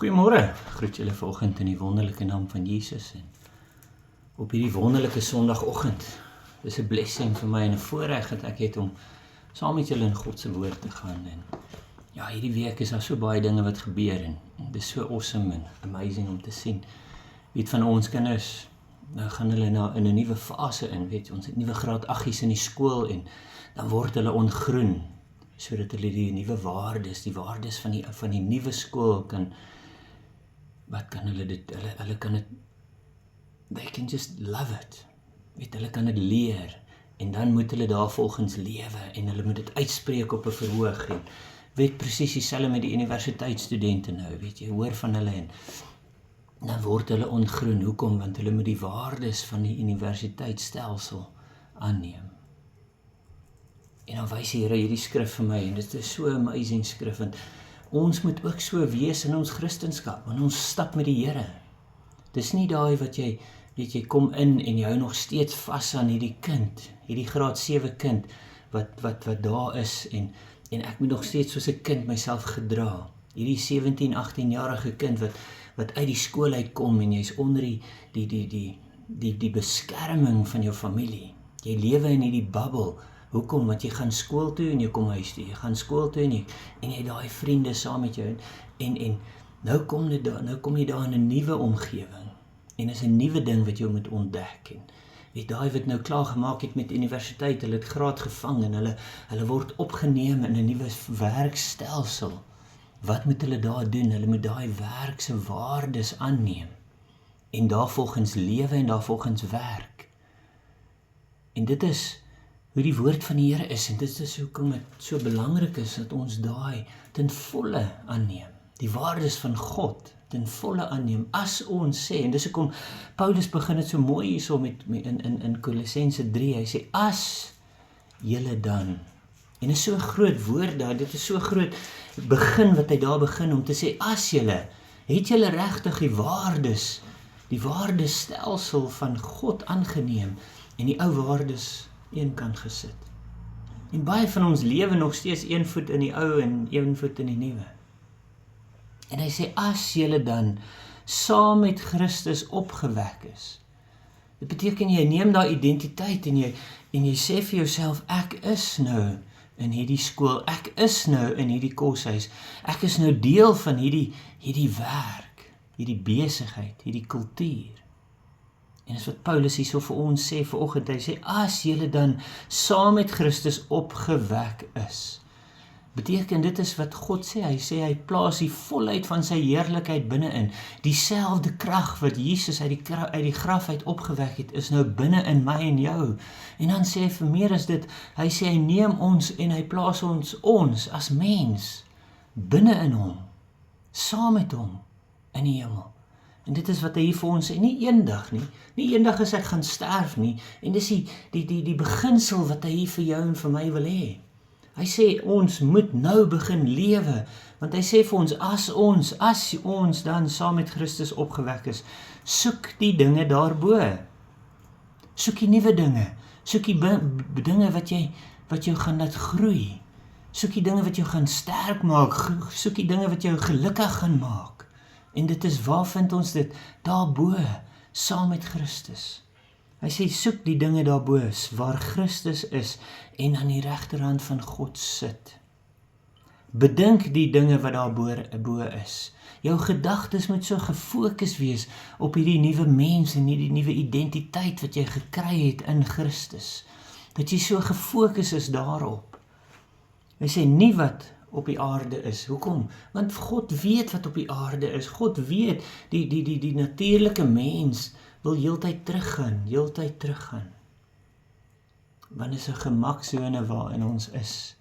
Goeiemôre, groet julle vanoggend in die wonderlike naam van Jesus en op hierdie wonderlike Sondagoggend. Dis 'n blessing vir my en 'n voorreg dat ek het om saam met julle in God se woord te gaan. En ja, hierdie week is daar so baie dinge wat gebeur en dis so awesome en amazing om te sien. Weet van ons kinders, nou gaan hulle in 'n nuwe fase in, weet ons het nuwe graad 8's in die skool en dan word hulle ontgroen sodat hulle die nuwe waardes, die waardes van die nuwe skool kan. Wat kan hulle dit, hulle kan dit, they can just love it. Weet, hulle kan dit leer, en dan moet hulle daar volgens lewe, en hulle moet dit uitspreek op 'n verhoog, en weet presies dieselfde met die universiteitsstudente nou, weet jy, hoor van hulle, en dan word hulle ontgroen. Hoekom? Want hulle moet die waardes van die universiteitsstelsel aanneem. En dan wys die Here hierdie skrif vir my, en dit is so amazing skrif, want ons moet ook so wees in ons Christenskap, want ons stap met die Here. Dis nie daai wat jy, weet jy, kom in en jy hou nog steeds vas aan hierdie kind, hierdie graad 7 kind, wat daar is, en ek moet nog steeds soos 'n kind myself gedra. Hierdie 17, 18-jarige kind wat uit die skool uitkom, en jy's onder die beskerming van jou familie. Jy lewe in hierdie bubbel. Hoekom? Want jy gaan skool toe en jy kom huis toe. Jy gaan skool toe en jy daai vriende saam met jou. En nou kom jy daar in 'n nuwe omgewing. En is 'n nuwe ding wat jy moet ontdek. En weet daai wat nou klaar gemaak het met universiteit, hulle het graad gevang en hulle word opgeneem in 'n nuwe werkstelsel. Wat moet hulle daar doen? Hulle moet daai werk se waardes aanneem. En daarvolgens lewe en daarvolgens werk. En dit is hoe die woord van die Here is, en dit is hoekom dit so belangrik is, dat ons daai ten volle aanneem, die waardes van God ten volle aanneem, as ons sê, en dis hoekom Paulus begin het so mooi hierso in Kolossense 3, hy sê, as julle dan, en is so 'n groot woord daar, dit is so groot begin wat hy daar begin, om te sê, as julle, het julle regtig die waardestelsel van God aangeneem, en die ou waardes een kant gesit. En baie van ons lewe nog steeds een voet in die ou en een voet in die nuwe. En hy sê, as julle dan saam met Christus opgewek is. Dit beteken jy neem daai identiteit en jy sê vir jouself, ek is nou in hierdie skool, ek is nou in hierdie koshuis, ek is nou deel van hierdie werk, hierdie besigheid, hierdie kultuur. En dis wat Paulus hierso vir ons sê vanoggend, hy sê, as julle dan saam met Christus opgewek is, beteken dit is wat God sê, hy plaas die volheid van sy heerlikheid binne-in, dieselfde krag wat Jesus uit die graf uit opgewek het, is nou binne in my en jou, en dan sê hy vir meer as dit, hy sê hy neem ons en hy plaas ons as mens, binne in hom, saam met hom, in die hemel. En dit is wat hy hier vir ons sê, nie eendag as ek gaan sterf nie, en dis die beginsel wat hy hier vir jou en vir my wil hê. Hy sê, ons moet nou begin lewe, want hy sê vir ons, as ons dan saam met Christus opgewek is, soek die dinge daarbo. Soek die nuwe dinge, soek die dinge wat jou gaan laat groei, soek die dinge wat jou gaan sterk maak, soek die dinge wat jou gelukkig gaan maak. En dit is, waar vind ons dit? Daarbo, saam met Christus. Hy sê, soek die dinge daarbo, waar Christus is, en aan die regterhand van God sit. Bedink die dinge wat daarbo is. Jou gedagtes moet so gefokus wees op hierdie nuwe mens en hierdie nuwe identiteit wat jy gekry het in Christus. Dat jy so gefokus is daarop. Hy sê, nie wat op die aarde is. Hoekom? Want God weet wat op die aarde is. God weet, die natuurlike mens wil heeltyd teruggaan. Want is 'n gemaksone waarin ons is.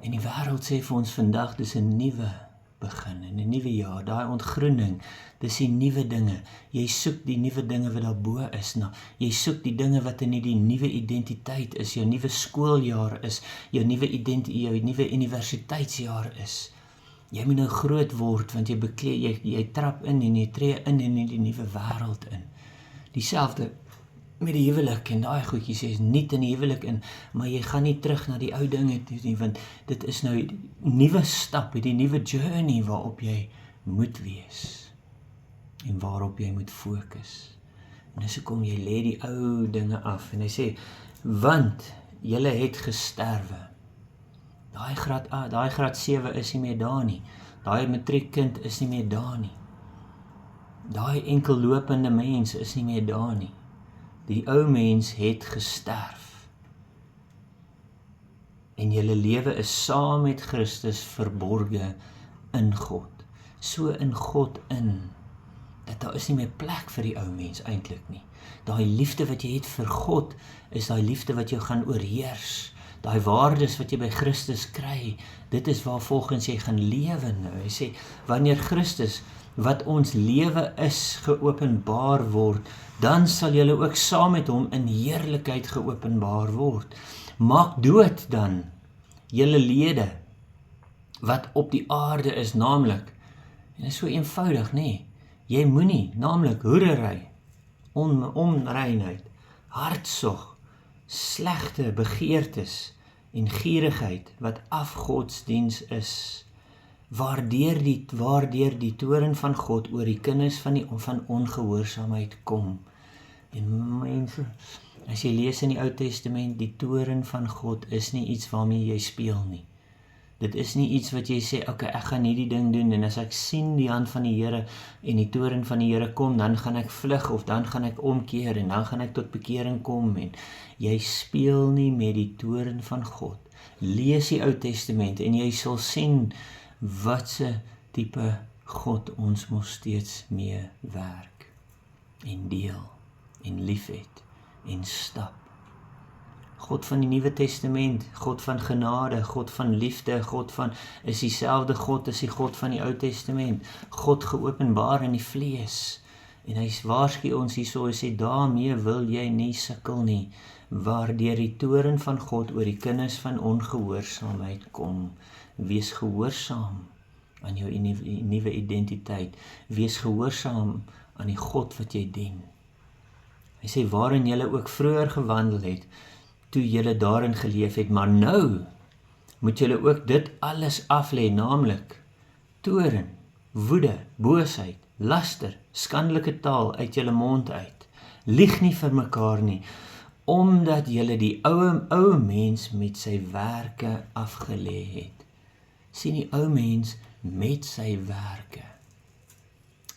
En die wêreld sê vir ons vandag, dis 'n nuwe begin, en 'n nuwe jaar, daai ontgroening, dis die nuwe dinge. Jy soek die nuwe dinge wat daarbo is. Nou, jy soek die dinge wat in die nuwe identiteit is, jou nuwe skooljaar is, jou nuwe universiteitsjaar is. Jy moet nou groot word, want jy trap in en jy tree in die nuwe wêreld in. Dieselfde met die huwelik en daai goedjies is nie in die huwelik in, maar jy gaan nie terug na die ou dinge toe nie, want dit is nou die nuwe stap, die nuwe journey waarop jy moet wees en waarop jy moet fokus. En dis hoekom jy lê die ou dinge af en hy sê, want julle het gesterwe. Daai graad 7 is nie meer daar nie. Daai matriekkind is nie meer daar nie. Daai enkel lopende mens is nie meer daar nie. Die ou mens het gesterf. En julle lewe is saam met Christus verborge in God. So in God in, dat daar is nie meer plek vir die ou mens eintlik nie. Daai liefde wat jy het vir God, is daai liefde wat jou gaan oorheers. Daai waardes wat jy by Christus kry, dit is waar volgens jy gaan lewe nou. Hy sê, wanneer Christus, wat ons lewe is, geopenbaar word, dan sal julle ook saam met hom in heerlikheid geopenbaar word. Maak dood dan julle lede, wat op die aarde is, naamlik, en dit is so eenvoudig, nee, jy moenie, naamlik hoerery, onreinheid, hartsog, slegte begeertes en gierigheid wat afgodsdiens is, waardeur die toorn van God oor die kinders van ongehoorsaamheid kom. En mense, as jy lees in die Ou Testament, die toorn van God is nie iets waarmee jy speel nie. Dit is nie iets wat jy sê, okay, ek gaan hierdie ding doen, en as ek sien die hand van die Here en die toorn van die Here kom, dan gaan ek vlug, of dan gaan ek omkeer, en dan gaan ek tot bekering kom, en jy speel nie met die toorn van God. Lees die Ou Testament, en jy sal sien, watse tipe God ons mos steeds mee werk, en deel, en liefhet, en stap. God van die Nuwe Testament, God van genade, God van liefde, is dieselfde God as die God van die Ou Testament, God geopenbaar in die vlees, en hy waarsku ons hierso, hy sê, daarmee wil jy nie sukkel nie, waardeur die toorn van God oor die kinders van ongehoorsaamheid kom. Wees gehoorsaam aan jou nuwe identiteit, wees gehoorsaam aan die God wat jy dien. Hy sê, waarin julle ook vroeër gewandel het, toe julle daarin geleef het, maar nou moet julle ook dit alles aflê, naamlik toorn, woede, boosheid, laster, skandelike taal uit julle mond uit. Lieg nie vir mekaar nie, omdat julle die ou mens met sy werke afgelê het. Sien die ou mens met sy werke.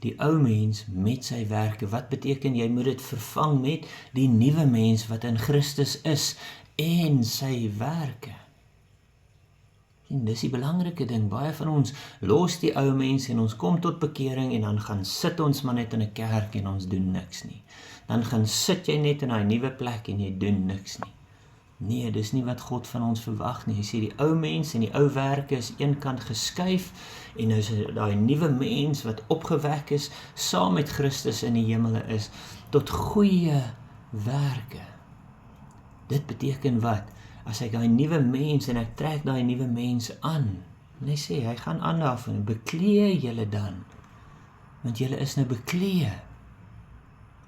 Die ou mens met sy werke, wat beteken jy moet dit vervang met die nuwe mens wat in Christus is en sy werke. En dis die belangrike ding, baie van ons los die ou mens en ons kom tot bekering en dan gaan sit ons maar net in 'n kerk en ons doen niks nie. Dan gaan sit jy net in 'n nuwe plek en jy doen niks nie. Nee, dis nie wat God van ons verwag nie. Hy sê die ou mens en die ou werke is eenkant geskuif en nou is daai nuwe mens wat opgewek is, saam met Christus in die hemele is, tot goeie werke. Dit beteken wat? As ek daai nuwe mens en ek trek daai nuwe mens aan, en hy sê, hy gaan aan daarvan, beklee julle dan, want julle is nou beklee.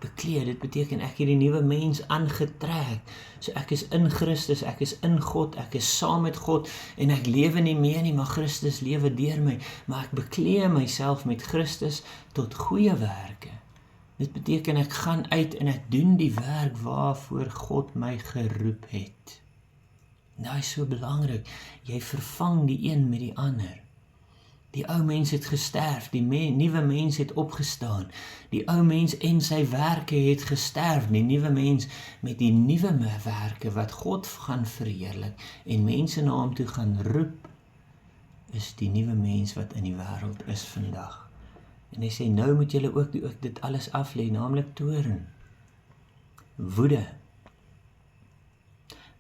Beklee, dit beteken ek het die nuwe mens aangetrek, so ek is in Christus, ek is in God, ek is saam met God, en ek lewe nie meer nie, maar Christus lewe deur my, maar ek beklee myself met Christus tot goeie werke. Dit beteken ek gaan uit en ek doen die werk waarvoor God my geroep het. Nou is so belangrik, jy vervang die een met die ander. Die ou mens het gesterf, die nuwe mens het opgestaan. Die ou mens en sy werke het gesterf, die nuwe mens met die nuwe werke wat God gaan verheerlik en mense na hom toe gaan roep, is die nuwe mens wat in die wêreld is vandag. En hy sê, nou moet julle ook dit alles aflê, naamlik toorn, woede,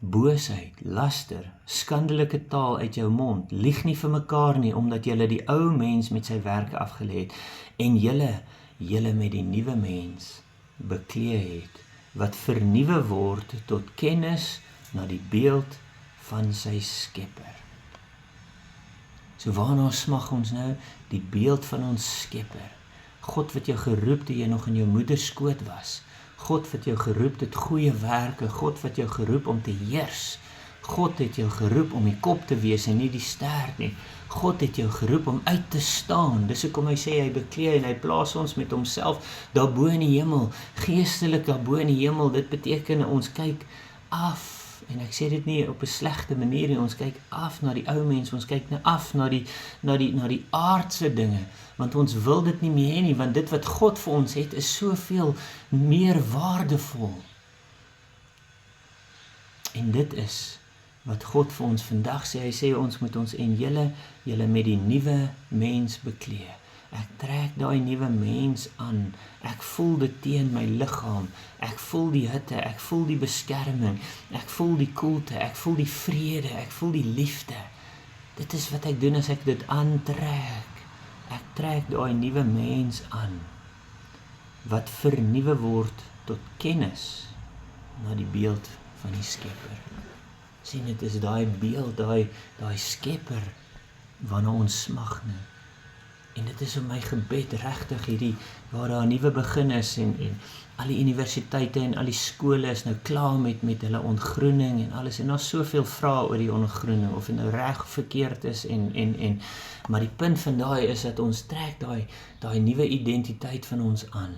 boosheid, laster, skandelike taal uit jou mond, lieg nie vir mekaar nie, omdat julle die ou mens met sy werke afgelê het, en julle met die nuwe mens beklee het, wat vernuwe word tot kennis na die beeld van sy Skepper. So waarna smag ons nou? Die beeld van ons Skepper. God wat jou geroep toe jy nog in jou moeder skoot was. God wat jou geroep tot goeie werke, God wat jou geroep om te heers. God het jou geroep om die kop te wees en nie die stert nie. God het jou geroep om uit te staan. Dis hoekom hy sê hy beklee en hy plaas ons met homself daarbo in die hemel, geestelik daarbo in die hemel. Dit beteken ons kyk af. En ek sê dit nie op 'n slegte manier nie, ons kyk af na die ou mens, ons kyk af na die aardse dinge, want ons wil dit nie meer hê nie, want dit wat God vir ons het, is soveel meer waardevol. En dit is wat God vir ons vandag sê. Hy sê ons moet ons en julle met die nuwe mens beklee. Ek trek daai nuwe mens aan. Ek voel dit teen my liggaam. Ek voel die hitte, ek voel die beskerming, ek voel die koelte, ek voel die vrede, ek voel die liefde. Dit is wat ek doen as ek dit aantrek. Ek trek daai nuwe mens aan wat vernuwe word tot kennis na die beeld van die Skepper. Sien, dit is daai beeld, daai Skepper waarna ons smag nou. En dit is om my gebed regtig hierdie, waar daar 'n nuwe begin is en al die universiteite en al die skole is nou klaar met hulle ontgroening en alles. En daar's soveel vrae oor die ontgroening, of dit nou reg of verkeerd is maar die punt van daai is dat ons trek daai nuwe identiteit van ons aan.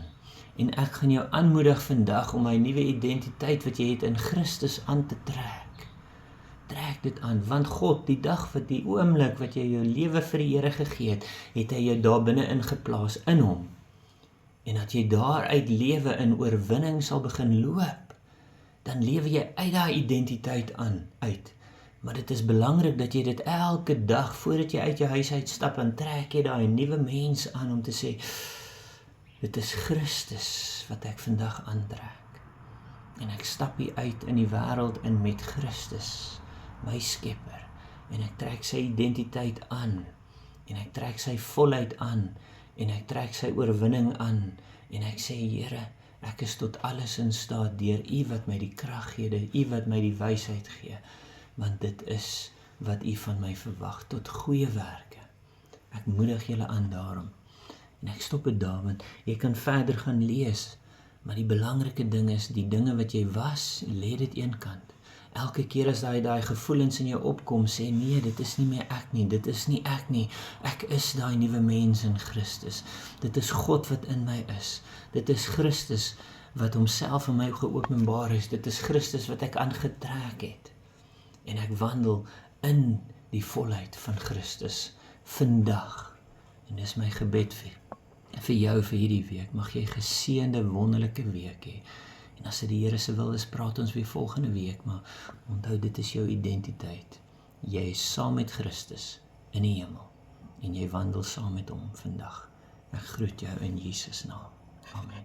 En ek gaan jou aanmoedig vandag om my nuwe identiteit wat jy het in Christus aan te trek. Trek dit aan, want God, die dag wat die oomblik wat jy jou lewe vir die Here gegee het, het hy jou daar binne ingeplaas in hom. En dat jy daaruit lewe in oorwinning sal begin loop, dan lewe jy uit daai identiteit uit. Maar dit is belangrik dat jy dit elke dag, voordat jy uit jou huis uitstap, en trek jy daai nuwe mens aan om te sê, dit is Christus wat ek vandag aantrek. En ek stap hier uit in die wêreld in met Christus, my Skepper, en ek trek sy identiteit aan, en ek trek sy volheid aan, en ek trek sy oorwinning aan, en ek sê, Here, ek is tot alles in staat deur U wat my die krag gee, deur U wat my die wysheid gee, want dit is wat U van my verwag, tot goeie werke. Ek moedig julle aan daarom, en ek stop dit daar, want jy kan verder gaan lees, maar die belangrike ding is, die dinge wat jy was, lê dit eenkant. Elke keer as daai gevoelens in jou opkom, sê nee, dit is nie meer ek nie, dit is nie ek nie, ek is daai nuwe mens in Christus. Dit is God wat in my is. Dit is Christus wat homself in my geopenbaar is. Dit is Christus wat ek aangetrek het. En ek wandel in die volheid van Christus vandag. En dis my gebed vir jou vir hierdie week. Mag jy 'n geseënde, wonderlike week hê. En as dit die Here se wil is, praat ons weer volgende week, maar onthou, dit is jou identiteit. Jy is saam met Christus in die hemel, en jy wandel saam met hom vandag. Ek groet jou in Jesus naam. Amen.